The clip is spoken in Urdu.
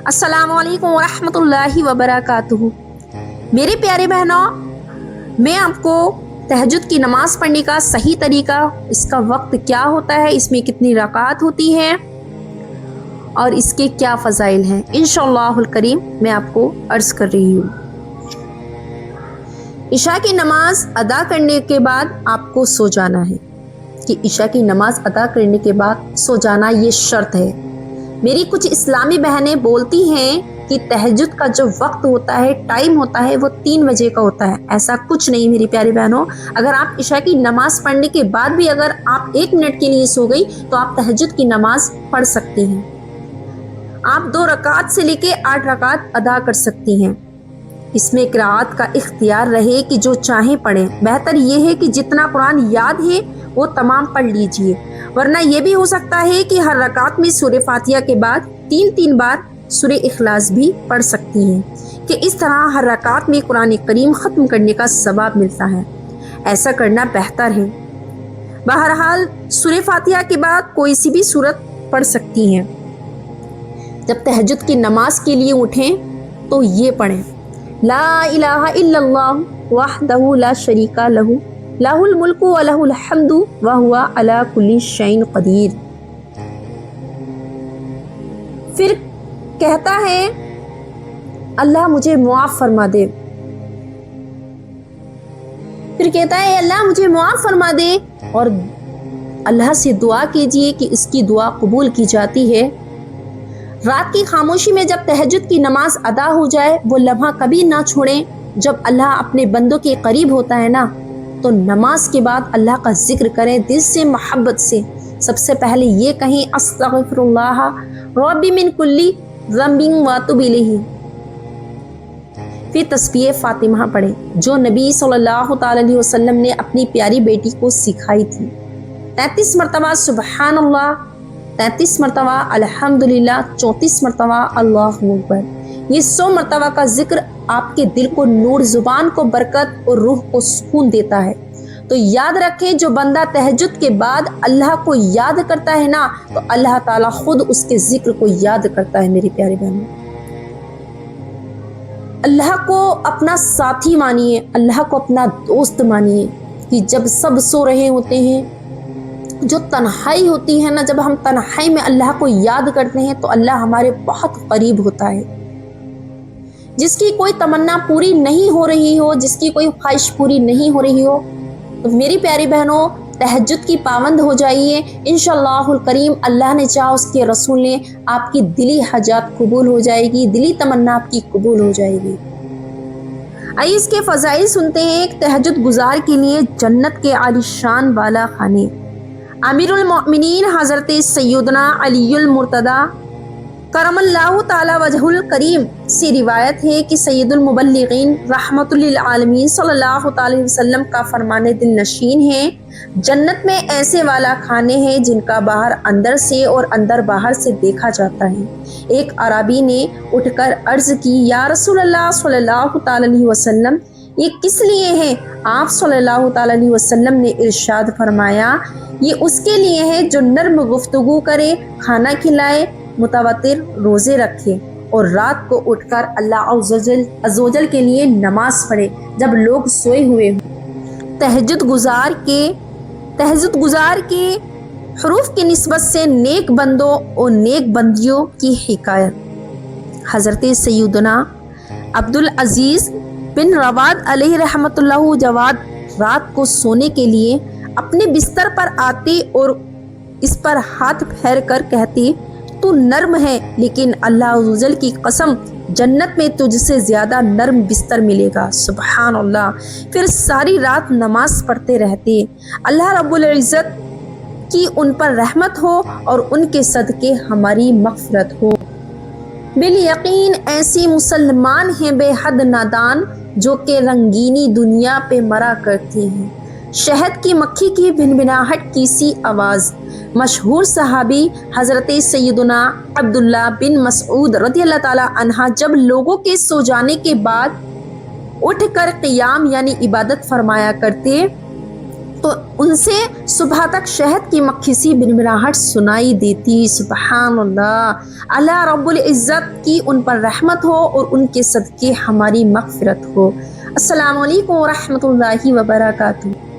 السلام علیکم ورحمۃ اللہ وبرکاتہ۔ میرے پیارے بہنوں، میں آپ کو تہجد کی نماز پڑھنے کا صحیح طریقہ، اس کا وقت کیا ہوتا ہے، اس میں کتنی رکعات ہوتی ہیں اور اس کے کیا فضائل ہیں، انشاءاللہ الکریم میں آپ کو عرض کر رہی ہوں۔ عشاء کی نماز ادا کرنے کے بعد آپ کو سو جانا ہے، کہ عشاء کی نماز ادا کرنے کے بعد سو جانا یہ شرط ہے۔ میری کچھ اسلامی بہنیں بولتی ہیں کہ تہجد کا جو وقت ہوتا ہے، ٹائم ہوتا ہے، وہ 3 بجے کا ہوتا ہے۔ ایسا کچھ نہیں میری پیاری بہنوں، اگر آپ عشاء کی نماز پڑھنے کے بعد بھی اگر آپ 1 منٹ کے لیے سو گئی تو آپ تہجد کی نماز پڑھ سکتی ہیں۔ آپ 2 رکعت سے لے کے 8 رکعت ادا کر سکتی ہیں۔ اس میں قرات کا اختیار رہے کہ جو چاہیں پڑھیں۔ بہتر یہ ہے کہ جتنا قرآن یاد ہے وہ تمام پڑھ لیجئے، ورنہ یہ بھی ہو سکتا ہے کہ ہر رکعت میں سورہ فاتحہ کے بعد 3 بار سورہ اخلاص بھی پڑھ سکتی ہیں، کہ اس طرح ہر رکعت میں قرآن کریم ختم کرنے کا ثواب ملتا ہے۔ ایسا کرنا بہتر ہے۔ بہرحال سورہ فاتحہ کے بعد کوئی سی بھی سورت پڑھ سکتی ہیں۔ جب تہجد کی نماز کے لیے اٹھیں تو یہ پڑھیں: لا الہ الا اللہ وحدہ لا شریک لہ لہ الملک و لہ الحمد وہو علی کل شیء قدیر۔ پھر کہتا ہے اللہ مجھے معاف فرما دے، پھر کہتا ہے اللہ مجھے معاف فرما دے، اور اللہ سے دعا کیجئے کہ اس کی دعا قبول کی جاتی ہے۔ رات کی خاموشی میں جب تہجد کی نماز ادا ہو جائے، وہ لمحہ کبھی نہ چھوڑیں۔ جب اللہ اپنے بندوں کے قریب ہوتا ہے نا، تو نماز کے بعد اللہ کا ذکر کریں دل سے، محبت سے۔ سب سے پہلے یہ کہیں استغفر اللہ ربی من کل ذنب واتوب الیہ، پھر تسبیح فاطمہ پڑھیں جو نبی صلی اللہ تعالی علیہ وسلم نے اپنی پیاری بیٹی کو سکھائی تھی۔ 33 مرتبہ سبحان اللہ، 33 مرتبہ الحمدللہ، 34 مرتبہ اللہ اکبر۔ یہ 100 مرتبہ کا ذکر آپ کے دل کو نور، زبان کو برکت اور روح کو سکون دیتا ہے۔ تو یاد رکھیں، جو بندہ تہجد کے بعد اللہ کو یاد کرتا ہے نا، تو اللہ تعالیٰ خود اس کے ذکر کو یاد کرتا ہے۔ میری پیاری بہنوں، اللہ کو اپنا ساتھی مانیے، اللہ کو اپنا دوست مانیے، کہ جب سب سو رہے ہوتے ہیں، جو تنہائی ہوتی ہے نا، جب ہم تنہائی میں اللہ کو یاد کرتے ہیں تو اللہ ہمارے بہت قریب ہوتا ہے۔ جس کی کوئی تمنا پوری نہیں ہو رہی ہو، جس کی کوئی خواہش پوری نہیں ہو رہی ہو، تو میری پیاری بہنوں تہجد کی پابند ہو جائیے۔ انشاءاللہ الکریم اللہ نے چاہا، اس کے رسول نے، آپ کی دلی حاجات قبول ہو جائے گی، دلی تمنا آپ کی قبول ہو جائے گی۔ آئیے اس کے فضائل سنتے ہیں۔ ایک تہجد گزار کے لیے جنت کے عالی شان والا خانے۔ امیر المؤمنین حضرت سیدنا علی المرتضی کرم اللہ تعالی وجہ الکریم سے روایت ہے کہ سید المبلغین رحمت للعالمین صلی اللہ تعالی وسلم کا فرمان دل نشین ہے، جنت میں ایسے والا کھانے ہیں جن کا باہر اندر سے اور اندر باہر سے دیکھا جاتا ہے۔ ایک عربی نے اٹھ کر عرض کی، یا رسول اللہ صلی اللہ تعالی علیہ وسلم، یہ کس لیے ہے؟ آپ صلی اللہ تعالی علیہ وسلم نے ارشاد فرمایا، یہ اس کے لیے ہے جو نرم گفتگو کرے، کھانا کھلائے، متواتر روزے رکھے، اور رات کو اٹھ کر اللہ عز و جل کے لیے نماز پڑھے جب لوگ سوئے ہوئے ہوں۔ تہجد گزار کے حروف کی نسبت سے نیک بندوں اور نیک بندیوں کی حکایت۔ حضرت سیدنا عبدالعزیز بن رواد علیہ رحمۃ اللہ جواد رات کو سونے کے لیے اپنے بستر پر آتے اور اس پر ہاتھ پھیر کر کہتے، تو نرم ہے، لیکن اللہ عز و جل کی قسم جنت میں تجھ سے زیادہ نرم بستر ملے گا۔ سبحان اللہ۔ پھر ساری رات نماز پڑھتے رہتے۔ اللہ رب العزت کی ان پر رحمت ہو اور ان کے صدقے ہماری مغفرت ہو۔ بالیقین ایسی مسلمان ہیں بے حد نادان، جو کہ رنگینی دنیا پہ مرا کرتے ہیں۔ شہد کی مکھی کی بھنبھناہٹ کی سی آواز۔ مشہور صحابی حضرت سیدنا عبداللہ بن مسعود رضی اللہ تعالی عنہ جب لوگوں کے سو جانے کے بعد اٹھ کر قیام یعنی عبادت فرمایا کرتے تو ان سے صبح تک شہد کی مکھی سی بنبناہٹ سنائی دیتی. سبحان اللہ. اللہ رب العزت کی ان پر رحمت ہو اور ان کے صدقے ہماری مغفرت ہو. السلام علیکم ورحمۃ اللہ وبرکاتہ.